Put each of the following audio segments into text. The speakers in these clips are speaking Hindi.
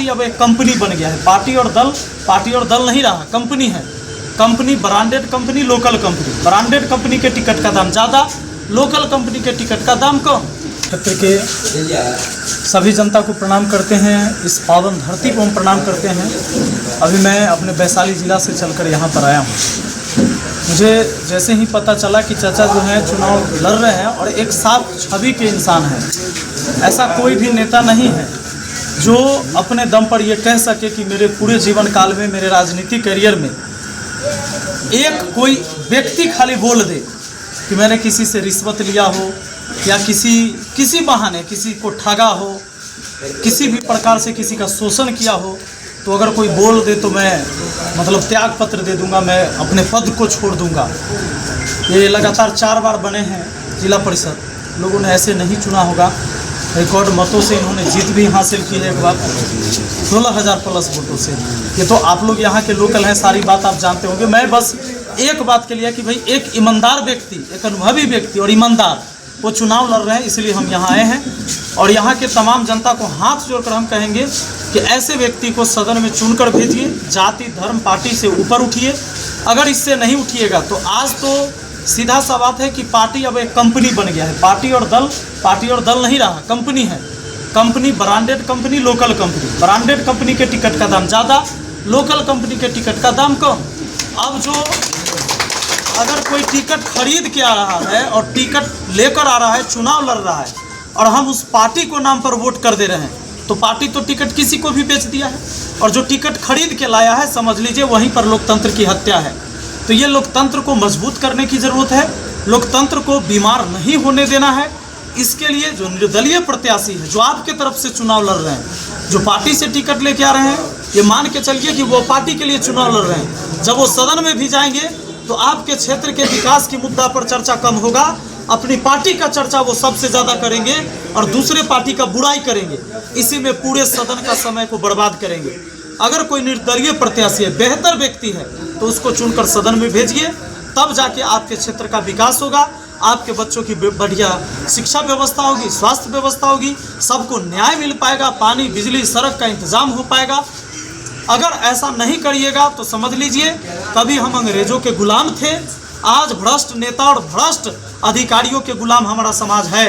पार्टी अब एक कंपनी बन गया है। पार्टी और दल नहीं रहा, कंपनी है। Company branded company, local company. Branded company के टिकट का दाम ज़्यादा, लोकल कंपनी के टिकट का दाम कम। क्षेत्र के सभी जनता को प्रणाम करते हैं, इस पावन धरती को हम प्रणाम करते हैं। अभी मैं अपने वैशाली ज़िला से चलकर यहाँ पर आया हूँ। मुझे जैसे ही पता चला कि चाचा जो हैं चुनाव लड़ रहे हैं और एक साफ छवि के इंसान हैं, ऐसा कोई भी नेता नहीं है जो अपने दम पर ये कह सके कि मेरे पूरे जीवन काल में, मेरे राजनीतिक करियर में एक कोई व्यक्ति खाली बोल दे कि मैंने किसी से रिश्वत लिया हो या किसी बहाने किसी को ठगा हो, किसी भी प्रकार से किसी का शोषण किया हो, तो अगर कोई बोल दे तो मैं मतलब त्याग पत्र दे दूंगा, मैं अपने पद को छोड़ दूंगा। ये लगातार 4 बार बने हैं जिला परिषद, लोगों ने ऐसे नहीं चुना होगा। रिकॉर्ड मतों से इन्होंने जीत भी हासिल की है, एक बार 16,000 प्लस वोटों से। ये तो आप लोग यहाँ के लोकल हैं, सारी बात आप जानते होंगे। मैं बस एक बात के लिए कि भाई एक ईमानदार व्यक्ति, एक अनुभवी व्यक्ति और ईमानदार वो चुनाव लड़ रहे हैं, इसलिए हम यहाँ आए हैं। और यहाँ के तमाम जनता को हाथ जोड़कर हम कहेंगे कि ऐसे व्यक्ति को सदन में चुनकर भेजिए। जाति धर्म पार्टी से ऊपर उठिए। अगर इससे नहीं उठिएगा तो आज तो सीधा सा बात है कि पार्टी अब एक कंपनी बन गया है। पार्टी और दल नहीं रहा, कंपनी है। Company branded company, local company. Branded company के टिकट का दाम ज़्यादा, लोकल कंपनी के टिकट का दाम कम। अब जो अगर कोई टिकट खरीद के आ रहा है और टिकट लेकर आ रहा है, चुनाव लड़ रहा है और हम उस पार्टी को नाम पर वोट कर दे रहे हैं, तो पार्टी तो टिकट किसी को भी बेच दिया है। और जो टिकट खरीद के लाया है, समझ लीजिए वहीं पर लोकतंत्र की हत्या है। तो ये लोकतंत्र को मजबूत करने की ज़रूरत है, लोकतंत्र को बीमार नहीं होने देना है। इसके लिए जो निर्दलीय प्रत्याशी है, जो आपके तरफ से चुनाव लड़ रहे हैं, जो पार्टी से टिकट लेके आ रहे हैं, ये मान के चलिए कि वो पार्टी के लिए चुनाव लड़ रहे हैं। जब वो सदन में भी जाएंगे तो आपके क्षेत्र के विकास की मुद्दा पर चर्चा कम होगा, अपनी पार्टी का चर्चा वो सबसे ज़्यादा करेंगे और दूसरे पार्टी का बुराई करेंगे। इसी में पूरे सदन का समय को बर्बाद करेंगे। अगर कोई निर्दलीय प्रत्याशी है, बेहतर व्यक्ति है, तो उसको चुनकर सदन में भेजिए, तब जाके आपके क्षेत्र का विकास होगा, आपके बच्चों की बढ़िया शिक्षा व्यवस्था होगी, स्वास्थ्य व्यवस्था होगी, सबको न्याय मिल पाएगा, पानी बिजली सड़क का इंतजाम हो पाएगा। अगर ऐसा नहीं करिएगा तो समझ लीजिए कभी हम अंग्रेजों के गुलाम थे, आज भ्रष्ट नेता और भ्रष्ट अधिकारियों के गुलाम हमारा समाज है।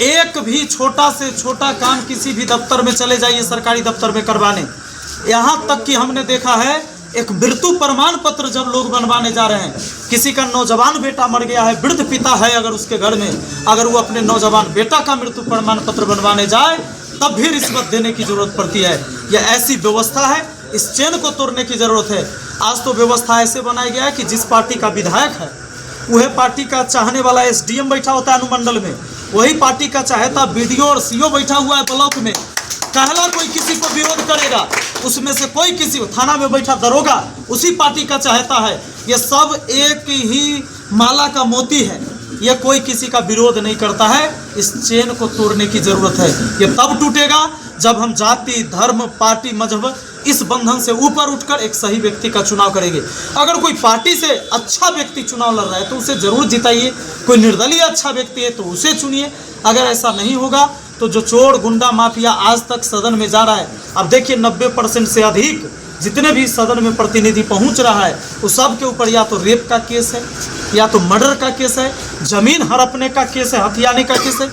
एक भी छोटा से छोटा काम किसी भी दफ्तर में चले जाइए, सरकारी दफ्तर में करवाने, यहाँ तक कि हमने देखा है एक मृत्यु प्रमाण पत्र जब लोग बनवाने जा रहे हैं, किसी का नौजवान बेटा मर गया है, वृद्ध पिता है अगर उसके घर में, अगर वो अपने नौजवान बेटा का मृत्यु प्रमाण पत्र बनवाने जाए तब भी रिश्वत देने की जरूरत पड़ती है। यह ऐसी व्यवस्था है, इस चेन को तोड़ने की जरूरत है। आज तो व्यवस्था ऐसे बनाया गया है कि जिस पार्टी का विधायक है वह पार्टी का चाहने वाला एसडीएम बैठा होता है अनुमंडल में, वही पार्टी का चाहता बीडीओ और सीओ बैठा हुआ है ब्लॉक में। कहला कोई किसी को विरोध करेगा, उसमें से कोई किसी थाना में बैठा दरोगा उसी पार्टी का चाहता है। ये सब एक ही माला का मोती है, ये कोई किसी का विरोध नहीं करता है। इस चेन को तोड़ने की जरूरत है। ये तब टूटेगा जब हम जाति धर्म पार्टी मजहब इस बंधन से ऊपर उठकर एक सही व्यक्ति का चुनाव करेंगे। अगर कोई पार्टी से अच्छा व्यक्ति चुनाव लड़ रहा है तो उसे जरूर जिताइए, कोई निर्दलीय अच्छा व्यक्ति है तो उसे चुनिए। अगर ऐसा नहीं होगा तो जो चोर गुंडा माफिया आज तक सदन में जा रहा है, अब देखिए 90% से अधिक जितने भी सदन में प्रतिनिधि पहुंच रहा है उस सब के ऊपर या तो रेप का केस है, या तो मर्डर का केस है, जमीन हड़पने का केस है, हथियाने का केस है।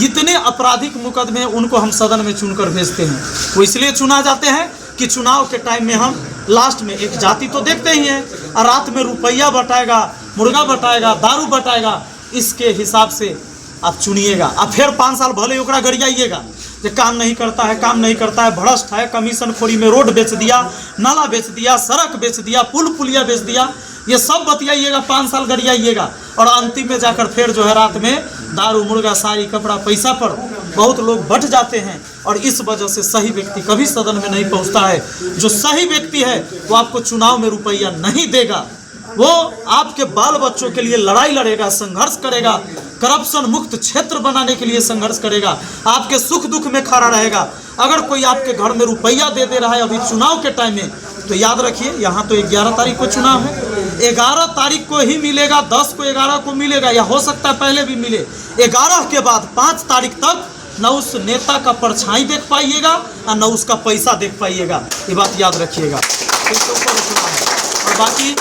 इतने आपराधिक मुकदमे उनको हम सदन में चुनकर भेजते हैं। वो इसलिए चुना जाते हैं कि चुनाव के टाइम में हम लास्ट में एक जाति तो देखते ही हैं, और रात में रुपया बटाएगा, मुर्गा बटाएगा, दारू बटाएगा, इसके हिसाब से आप चुनिएगा। अब फिर 5 साल भले ओकरा गरियाइएगा जो काम नहीं करता है, भ्रष्ट है, कमीशन खोरी में रोड बेच दिया, नाला बेच दिया, सड़क बेच दिया, पुल पुलिया बेच दिया, ये सब बतियाइएगा, 5 साल गरियाइएगा। और अंतिम में जाकर फिर जो है रात में दारू मुर्गा साड़ी कपड़ा पैसा पर बहुत लोग बट जाते हैं। और इस वजह से सही व्यक्ति कभी सदन में नहीं पहुंचता है। जो सही व्यक्ति है वो आपको चुनाव में रुपया नहीं देगा, वो आपके बाल बच्चों के लिए लड़ाई लड़ेगा, संघर्ष करेगा, करप्शन मुक्त क्षेत्र बनाने के लिए संघर्ष करेगा, आपके सुख दुख में खड़ा रहेगा। अगर कोई आपके घर में रुपया दे रहा है अभी चुनाव के टाइम में, तो याद रखिए यहाँ तो 11 तारीख को चुनाव है, 11 तारीख को ही मिलेगा, 10 को 11 को मिलेगा, या हो सकता है पहले भी मिले। 11 के बाद 5 तारीख तक न उस नेता का परछाई देख पाइएगा और न उसका पैसा देख पाइएगा। ये बात याद रखिएगा। इसके ऊपर उठना है। और बाकी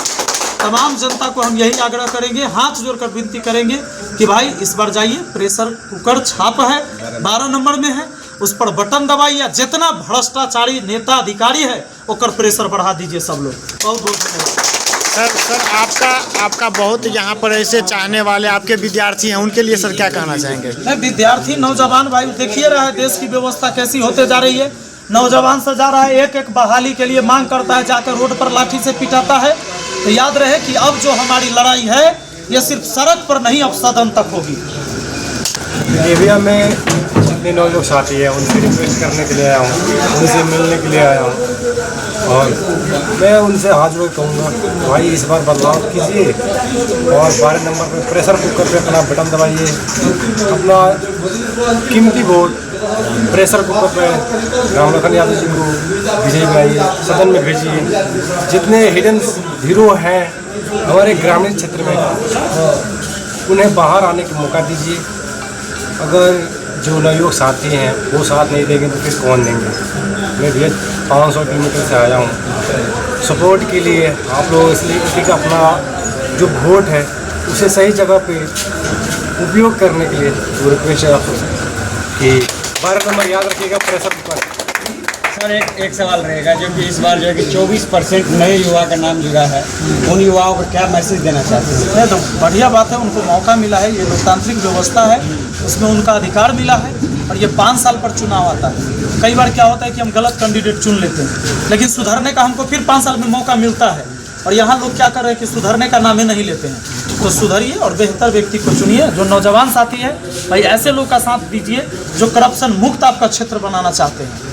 तमाम जनता को हम यही आग्रह करेंगे, हाथ जोड़कर विनती करेंगे कि भाई इस बार जाइए, प्रेशर कुकर छाप है 12 नंबर में है, उस पर बटन दबाइए। जितना भ्रष्टाचारी नेता अधिकारी है ओकर प्रेशर बढ़ा दीजिए सब लोग। बहुत बहुत धन्यवाद। सर आपका बहुत यहाँ पर ऐसे चाहने वाले आपके विद्यार्थी हैं, उनके लिए सर क्या कहना चाहेंगे? नहीं, विद्यार्थी नौजवान भाई देखिए रहा है देश की व्यवस्था कैसी होते जा रही है। नौजवान से जा रहा है, एक एक बहाली के लिए मांग करता है, जाकर रोड पर लाठी से पिटाता है। तो याद रहे कि अब जो हमारी लड़ाई है ये सिर्फ सड़क पर नहीं, अब सदन तक होगी। देविया में जितने लोग साथी हैं उनसे रिक्वेस्ट करने के लिए आया हूँ, उनसे मिलने के लिए आया हूँ और मैं उनसे हाथ जोड़ कहूँगा भाई इस बार बदलाव कीजिए और 12 नंबर पे प्रेशर कुकर पे अपना बटन दबाइए, अपना कीमती वोट प्रेशर कुकर पे राम लखन यादव जी को विजयी बनाइए, सदन में भेजिए। जितने हिडन हीरो हैं हमारे ग्रामीण क्षेत्र में उन्हें बाहर आने का मौका दीजिए। अगर जो नवयुवक साथी हैं वो साथ नहीं देंगे तो फिर कौन देंगे। मैं भैया 500 किलोमीटर से आया हूँ सपोर्ट के लिए। आप लोग इसलिए किसी का अपना जो वोट है उसे सही जगह पे उपयोग करने के लिए रिक्वेस्ट है आपको कि 12 नंबर याद रखिएगा प्रेशर कुकर। सर एक सवाल रहेगा, जो कि इस बार जो है कि 24% नए युवा का नाम जुड़ा है, उन युवाओं को क्या मैसेज देना चाहते हैं? तो बढ़िया बात है, उनको मौका मिला है, ये लोकतांत्रिक व्यवस्था है, उसमें उनका अधिकार मिला है। और ये 5 साल पर चुनाव आता है। कई बार क्या होता है कि हम गलत कैंडिडेट चुन लेते हैं, लेकिन सुधरने का हमको फिर 5 साल में मौका मिलता है। और यहाँ लोग क्या कर रहे हैं कि सुधरने का नाम ही नहीं लेते हैं। तो सुधरिए और बेहतर व्यक्ति को चुनिए। जो नौजवान साथी है भाई ऐसे लोग का साथ दीजिए जो करप्शन मुक्त आपका क्षेत्र बनाना चाहते हैं।